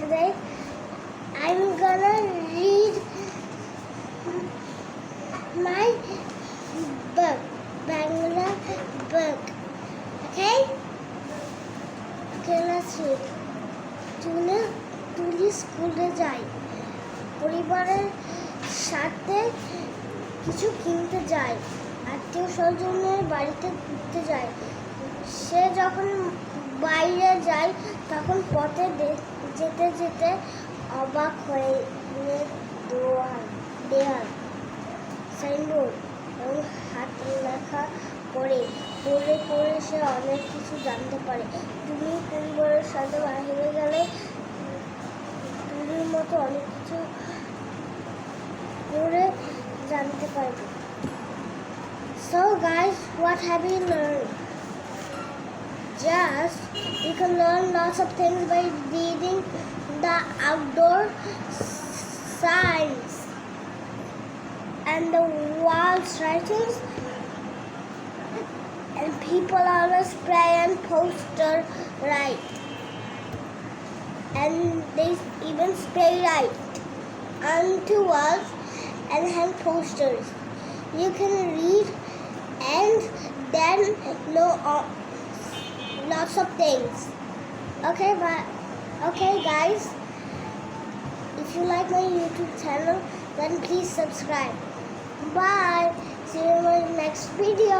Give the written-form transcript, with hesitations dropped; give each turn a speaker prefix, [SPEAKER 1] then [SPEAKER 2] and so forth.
[SPEAKER 1] today I'm gonna read my book, Bangla book. Okay, let's read. তুলি স্কুলে যায়, পরিবারের সাথে কিছু কিনতে যায়, আত্মীয় স্বজনের বাড়িতে ঘুরতে যায়। সে যখন বাইরে যায় তখন পথে যেতে যেতে অবাক হয়ে দেয়াল, সাইনবোর্ড এবং হাতে লেখা পড়ে সে অনেক কিছু জানতে পারে। তুমি পরিবারের সাথে বাইরে গেলে তুলির মতো অনেক কিছু করে জানতে পারবে। So guys, what have you learned? You can learn lots of things by reading the outdoor signs and the wall writings, and people always spray and poster right, and they even spray right onto walls and hang posters. You can read and then know lots of things. Okay guys, if you like my YouTube channel, then please subscribe. Bye. See you in my next video.